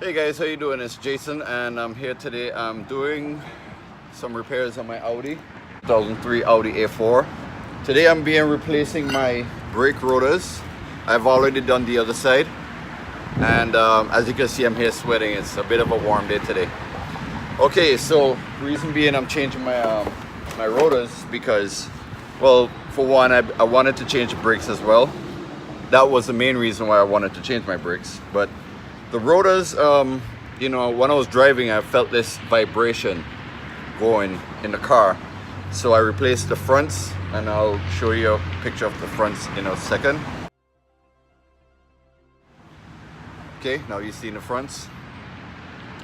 Hey guys, how you doing? It's Jason and I'm here today. I'm doing some repairs on my Audi 2003 Audi A4. Today I'm replacing my brake rotors. I've already done the other side, and as you can see, I'm here sweating. It's a bit of a warm day today. Okay, so reason being I'm changing my rotors because, well, for one, I wanted to change the brakes as well. That was the main reason why I wanted to change my brakes. But the rotors, you know, when I was driving, I felt this vibration going in the car. So I replaced the fronts, and I'll show you a picture of the fronts in a second. Okay, now you see the fronts.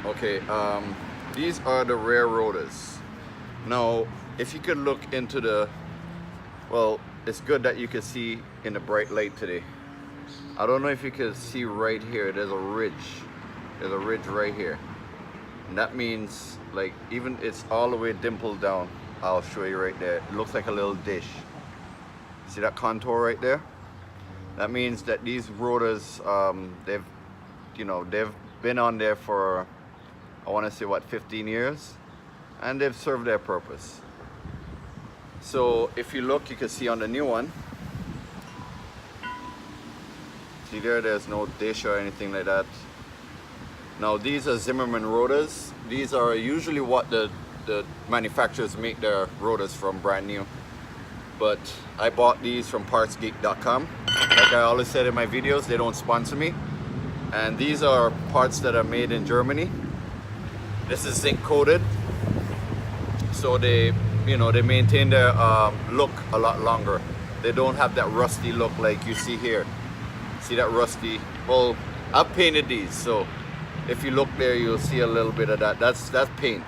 Okay, these are the rear rotors. Now, if you could look into the, well, it's good that you can see in the bright light today. I don't know if you can see right here, there's a ridge. There's a ridge right here. And that means, like, even it's all the way dimpled down. I'll show you right there. It looks like a little dish. See that contour right there? That means that these rotors, they've been on there for, I want to say, what, 15 years? And they've served their purpose. So if you look, you can see on the new one, see there's no dish or anything like that. Now these are Zimmerman rotors. These are usually what the manufacturers make their rotors from, brand new. But I bought these from partsgeek.com. Like I always said in my videos, they don't sponsor me. And these are parts that are made in Germany. This is zinc coated. So they maintain their look a lot longer. They don't have that rusty look like you see here. See that rusty? Well, I've painted these, so if you look there, you'll see a little bit of that. That's paint.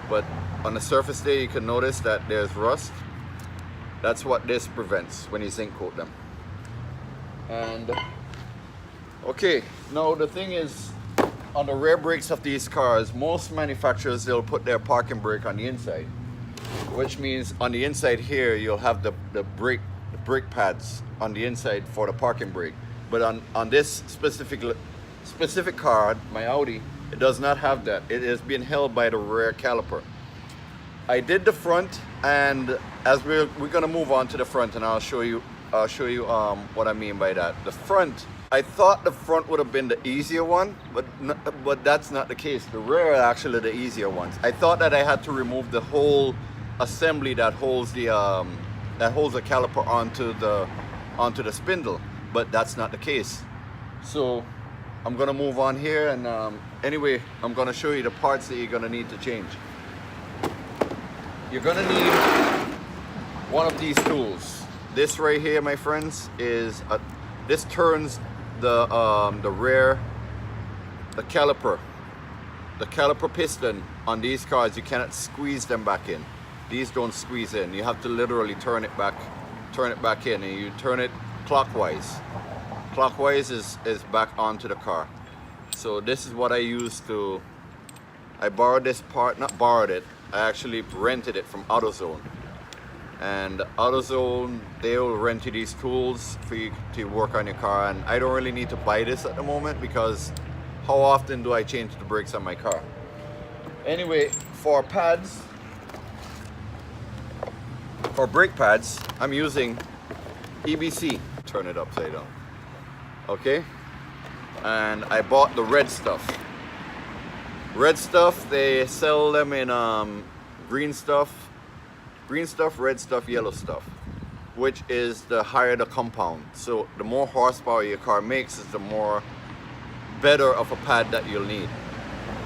But on the surface there, you can notice that there's rust. That's what this prevents when you zinc coat them. And okay, now the thing is, on the rear brakes of these cars, most manufacturers, they'll put their parking brake on the inside, which means on the inside here, you'll have the brake pads on the inside for the parking brake. But on this specific car, my Audi, it does not have that. It is being held by the rear caliper. I did the front, and as we're gonna move on to the front, and I'll show you what I mean by that. The front, I thought the front would have been the easier one, but that's not the case. The rear are actually the easier ones. I thought that I had to remove the whole assembly that holds the caliper onto the spindle, but that's not the case. So I'm gonna move on here, and anyway, I'm gonna show you the parts that you're gonna need to change. You're gonna need one of these tools. This right here, my friends, is this turns the caliper piston on these cars. You cannot squeeze them back in. These don't squeeze in. You have to literally turn it back in, and you turn it clockwise. Clockwise is back onto the car. So this is what I used to, I borrowed this part, not borrowed it, I actually rented it from AutoZone. And AutoZone, they will rent you these tools for you to work on your car, and I don't really need to buy this at the moment because how often do I change the brakes on my car? Anyway, for pads, for brake pads, I'm using EBC. Turn it upside down. Okay? And I bought the red stuff. Red stuff, they sell them in green stuff, red stuff, yellow stuff, which is the higher the compound. So the more horsepower your car makes, is the more better of a pad that you'll need.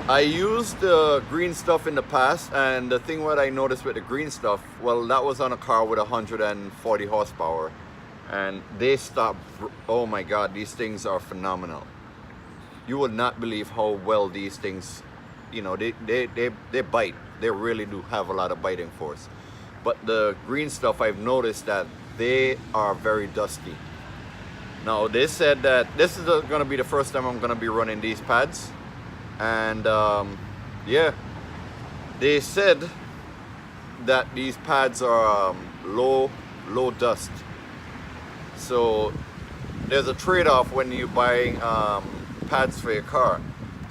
I used the green stuff in the past, and the thing what I noticed with the green stuff, well, that was on a car with 140 horsepower, and they stopped. Oh my God, these things are phenomenal. You would not believe how well these things, you know, they bite. They really do have a lot of biting force. But the green stuff, I've noticed that they are very dusty. Now, they said that this is going to be the first time I'm going to be running these pads. And yeah, they said that these pads are low dust. So there's a trade-off when you're buying pads for your car.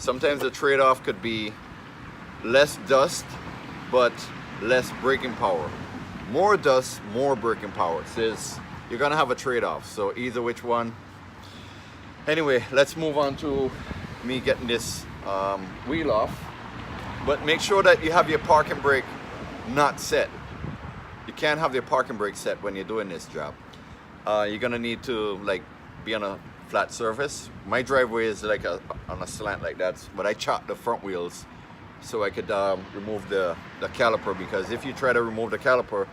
Sometimes the trade-off could be less dust, but less braking power. More dust, more braking power. Says you're gonna have a trade-off. So either which one. Anyway, let's move on to me getting this wheel off. But make sure that you have your parking brake not set. You can't have your parking brake set when you're doing this job. You're gonna need to like be on a flat surface. My driveway is like on a slant like that, but I chopped the front wheels so I could remove the caliper, because if you try to remove the caliper,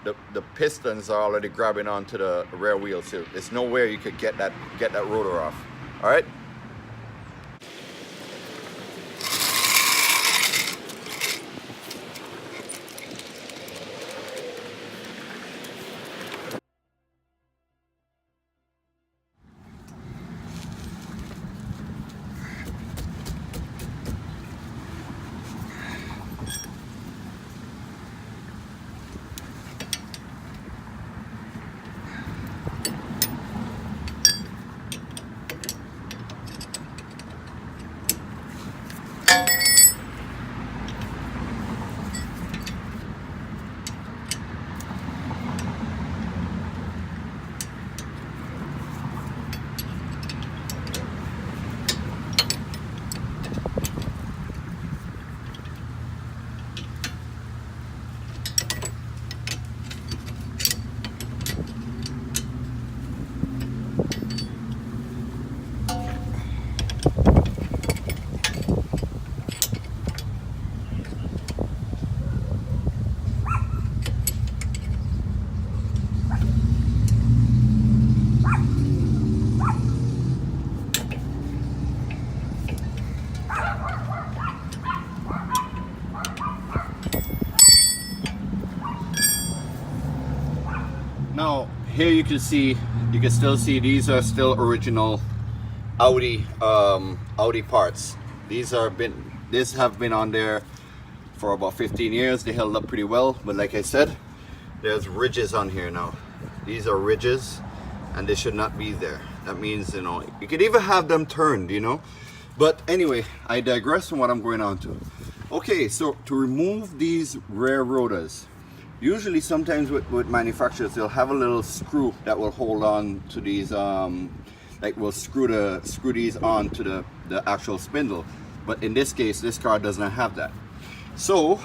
the pistons are already grabbing onto the rear wheel, so there's no way you could get that rotor off. All right. Now here you can still see these are still original Audi parts. These have been on there for about 15 years. They held up pretty well, but like I said, there's ridges on here now. These are ridges and they should not be there. That means, you know, you could even have them turned, you know. But anyway, I digress from what I'm going on to. Okay, so to remove these rear rotors, usually sometimes with manufacturers, they'll have a little screw that will hold on to these, like we'll screw these on to the actual spindle. But in this case, this car does not have that. So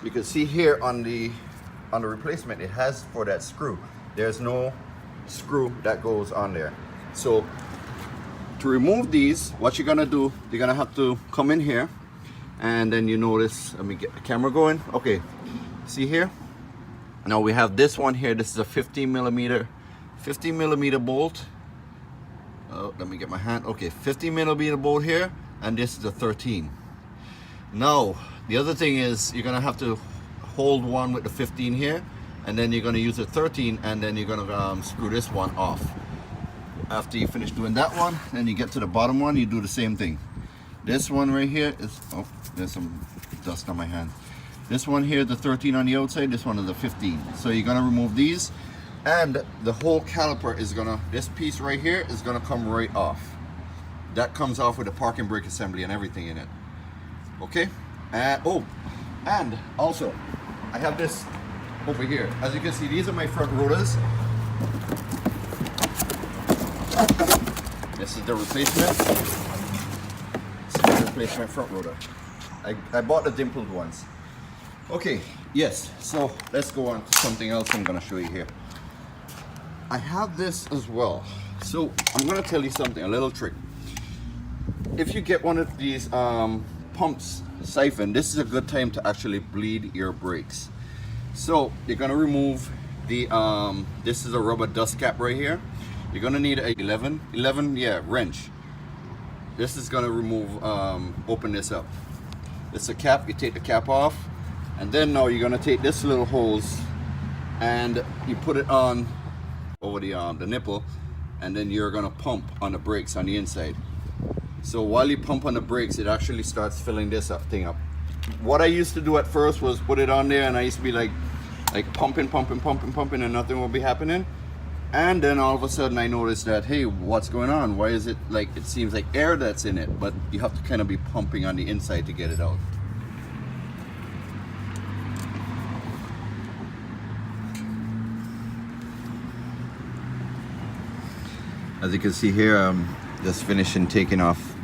you can see here on the replacement, it has for that screw. There's no screw that goes on there. So to remove these, what you're gonna do, you're gonna have to come in here, and then you notice, let me get the camera going. Okay, see here? Now we have this one here. This is a 15 millimeter bolt. Oh, let me get my hand. Okay, 15 millimeter bolt here, and this is a 13. Now, the other thing is you're gonna have to hold one with the 15 here, and then you're gonna use the 13, and then you're gonna screw this one off. After you finish doing that one, then you get to the bottom one, you do the same thing. This one right here is, oh, there's some dust on my hand. This one here, the 13 on the outside, this one is the 15. So you're gonna remove these, and the whole caliper is gonna, this piece right here is gonna come right off. That comes off with the parking brake assembly and everything in it. Okay? Oh, and also, I have this over here. As you can see, these are my front rotors. This is the replacement. This is the replacement front rotor. I bought the dimpled ones. Okay, yes, so let's go on to something else I'm gonna show you here. I have this as well. So I'm gonna tell you something, a little trick. If you get one of these pumps siphon, this is a good time to actually bleed your brakes. So you're gonna remove the, this is a rubber dust cap right here. You're gonna need a 11 wrench. This is gonna remove, open this up. It's a cap, you take the cap off, and then now you're gonna take this little hose and you put it on over the nipple, and then you're gonna pump on the brakes on the inside. So while you pump on the brakes, it actually starts filling this thing up. What I used to do at first was put it on there, and I used to be like pumping, and nothing will be happening. And then all of a sudden I noticed that, hey, what's going on? Why is it like, it seems like air that's in it, but you have to kind of be pumping on the inside to get it out. As you can see here, I'm just finishing taking off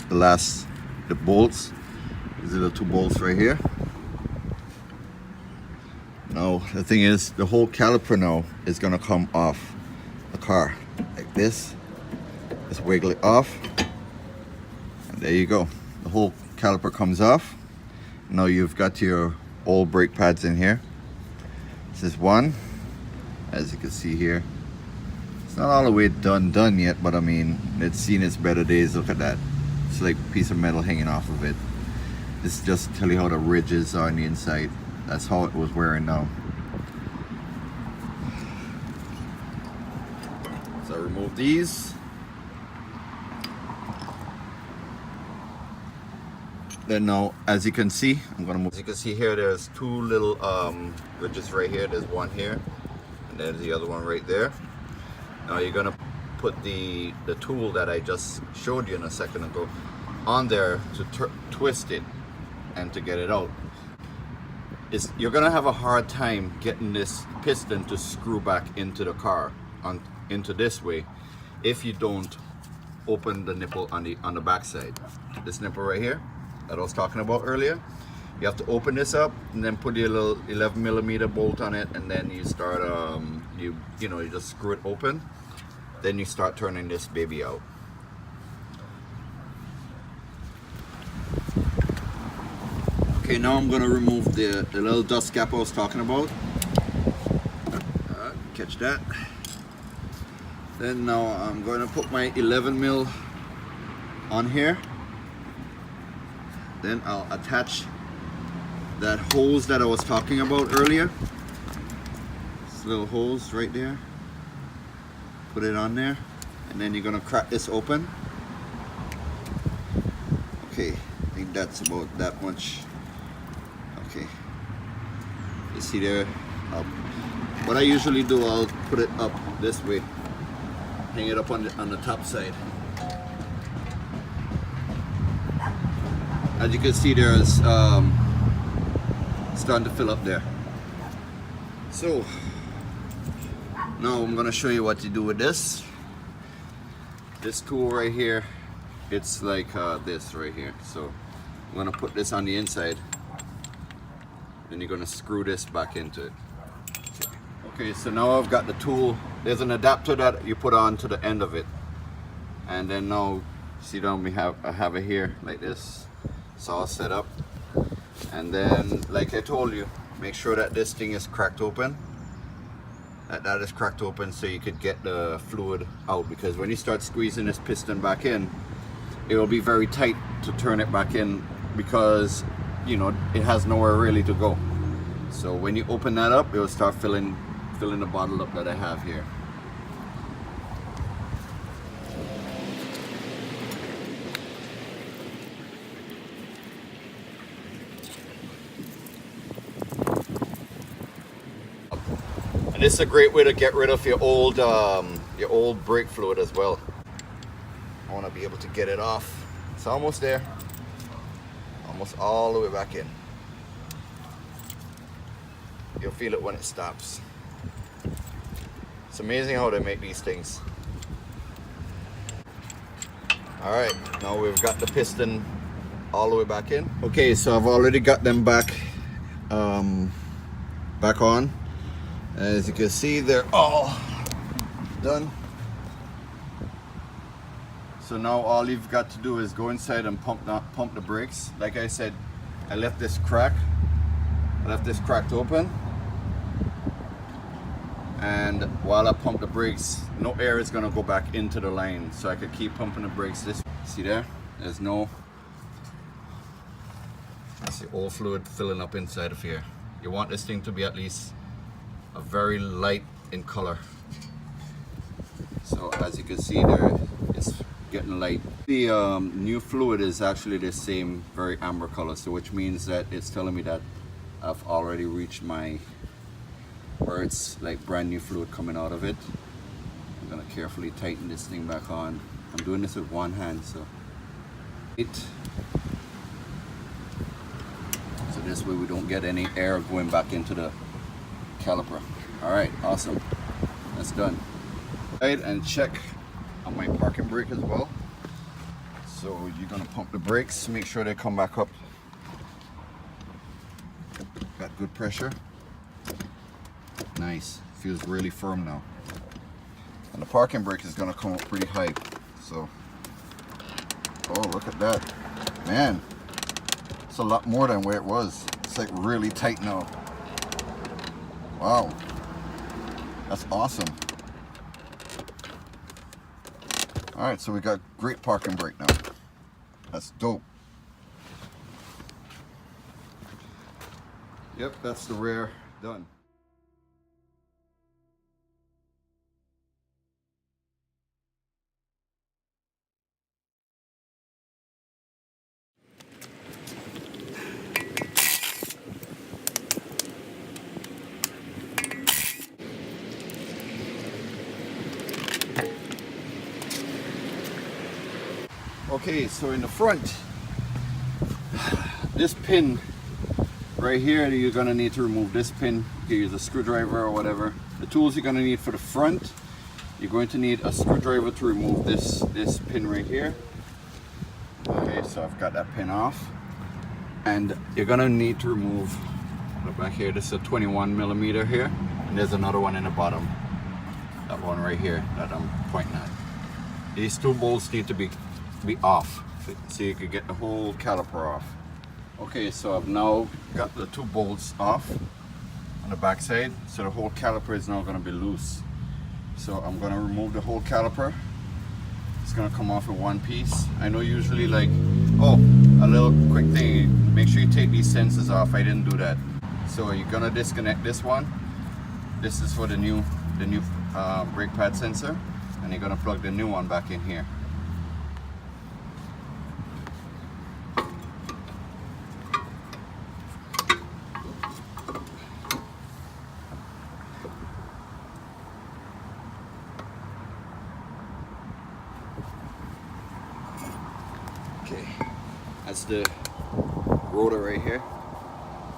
the bolts. These little 2 bolts right here. Now the thing is, the whole caliper now is gonna come off the car like this. Just wiggle it off, and there you go. The whole caliper comes off. Now you've got your old brake pads in here. This is one, as you can see here. It's not all the way done yet, but I mean, it's seen its better days. Look at that. It's like a piece of metal hanging off of it. This just tell you how the ridges are on the inside. That's how it was wearing now. So I remove these. Then now, as you can see, I'm gonna move. As you can see here, there's 2 little ridges right here. There's one here, and there's the other one right there. Now you're gonna put the tool that I just showed you in a second ago on there to twist it and to get it out. You're gonna have a hard time getting this piston to screw back into the car into this way if you don't open the nipple on the back side. This nipple right here that I was talking about earlier, you have to open this up and then put your little 11mm bolt on it, and then you start you just screw it open. Then you start turning this baby out. Okay, now I'm gonna remove the little dust cap I was talking about. Catch that. Then now I'm going to put my 11mm on here. Then I'll attach that hose that I was talking about earlier. This little hose right there. Put it on there, and then you're gonna crack this open. Okay, I think that's about that much. Okay, you see there. What I usually do, I'll put it up this way, hang it up on the top side. As you can see, there's starting to fill up there. So now I'm gonna show you what to do with this. This tool right here, it's like this right here. So I'm gonna put this on the inside, then you're gonna screw this back into it. Okay, so now I've got the tool. There's an adapter that you put on to the end of it, and then now see down I have it here like this. It's all set up, and then like I told you, make sure that this thing is cracked open. That is cracked open so you could get the fluid out, because when you start squeezing this piston back in, it will be very tight to turn it back in, because it has nowhere really to go. So when you open that up, it will start filling the bottle up that I have here. And this is a great way to get rid of your old brake fluid as well. I want to be able to get it off. It's almost there. Almost all the way back in. You'll feel it when it stops. It's amazing how they make these things. Alright, now we've got the piston all the way back in. Okay, so I've already got them back on. As you can see, they're all done. So now all you've got to do is go inside and pump the brakes. Like I said, I left this cracked open, and while I pump the brakes, no air is going to go back into the line, so I could keep pumping the brakes. See there? That's the old fluid filling up inside of here. You want this thing to be at least a very light in color. So as you can see there, it's getting light. The new fluid is actually the same very amber color, so which means that it's telling me that I've already reached where it's like brand new fluid coming out of it. gonna carefully tighten this thing back on. I'm doing this with one hand, so this way we don't get any air going back into the caliper. All right, awesome, that's done. Right, and check on my parking brake as well. So you're gonna pump the brakes, make sure they come back up. Got good pressure. Nice, feels really firm now. And the parking brake is gonna come up pretty high. So, oh, look at that, man. It's a lot more than where it was. It's like really tight now. Wow, that's awesome. All right, so we got great parking brake now. That's dope. Yep, that's the rear done. Okay, so in the front, this pin right here, you're gonna need to remove this pin. You can use a screwdriver or whatever. The tools you're gonna need for the front, you're going to need a screwdriver to remove this pin right here. Okay, so I've got that pin off. And you're gonna need to remove, look back here, this is a 21mm here, and there's another one in the bottom. That one right here that I'm pointing at. These two bolts need to be off, so you could get the whole caliper off. Okay, so I've now got the two bolts off on the back side, so the whole caliper is now going to be loose. So I'm going to remove the whole caliper. It's going to come off in one piece. I know usually, like, oh, a little quick thing, make sure you take these sensors off. I didn't do that. So you're going to disconnect this one. This is for the new brake pad sensor, and you're going to plug the new one back in here. Okay, that's the rotor right here.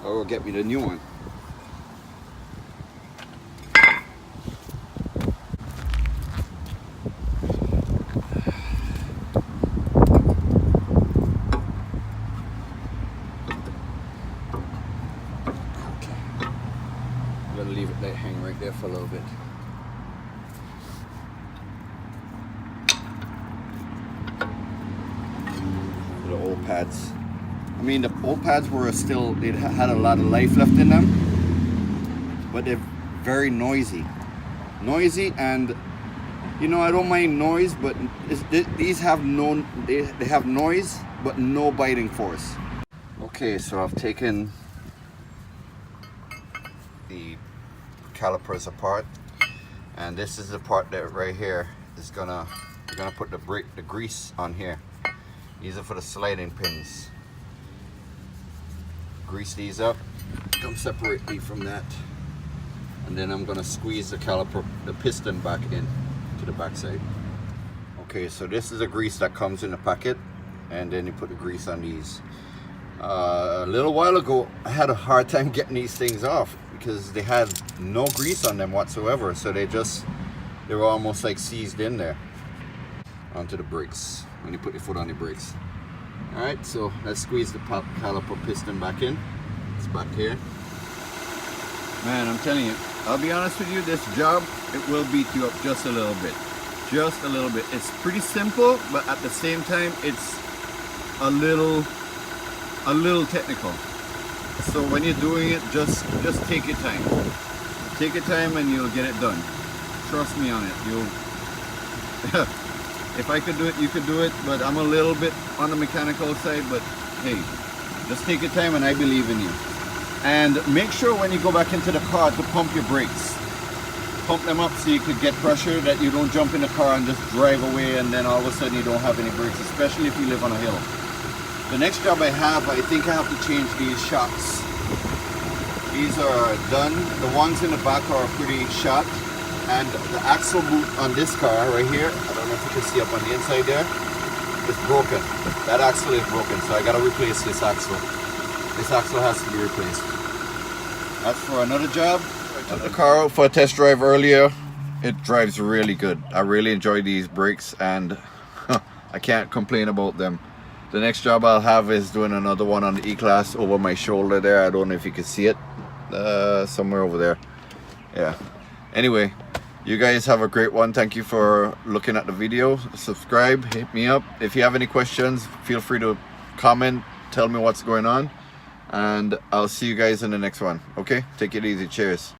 Or will get me the new one. Okay, I'm gonna leave it there, hang right there for a little bit. The old pads. I mean, the old pads were still, they had a lot of life left in them, but they're very noisy. And you know, I don't mind noise, but these have no, they have noise, but no biting force. Okay, so I've taken the calipers apart, and this is the part that right here is you're gonna put the grease on here. These are for the sliding pins. Grease these up, come separate these from that, and then I'm gonna squeeze the caliper, the piston back in to the back side. Okay, so this is the grease that comes in the packet, and then you put the grease on these. A little while ago, I had a hard time getting these things off because they had no grease on them whatsoever, so they were almost like seized in there. Onto the brakes, when you put your foot on the brakes. Alright, so let's squeeze the caliper piston back in. It's back here. Man, I'm telling you, I'll be honest with you, this job, it will beat you up just a little bit. Just a little bit. It's pretty simple, but at the same time, it's a little technical. So when you're doing it, just take your time. Take your time and you'll get it done. Trust me on it. You'll if I could do it, you could do it, but I'm a little bit on the mechanical side, but hey, just take your time and I believe in you. And make sure when you go back into the car to pump your brakes. Pump them up so you could get pressure, that you don't jump in the car and just drive away and then all of a sudden you don't have any brakes, especially if you live on a hill. The next job I think I have to change these shocks. These are done. The ones in the back are pretty shot. And the axle boot on this car right here, I don't know if you can see up on the inside there, is broken. That axle is broken, so I gotta replace this axle. This axle has to be replaced. As for another job, I took the car out for a test drive earlier. It drives really good. I really enjoy these brakes and I can't complain about them. The next job I'll have is doing another one on the E-Class over my shoulder there. I don't know if you can see it. Somewhere over there. Yeah. Anyway, you guys have a great one. Thank you for looking at the video. Subscribe, hit me up. If you have any questions, feel free to comment, tell me what's going on. And I'll see you guys in the next one. Okay? Take it easy. Cheers.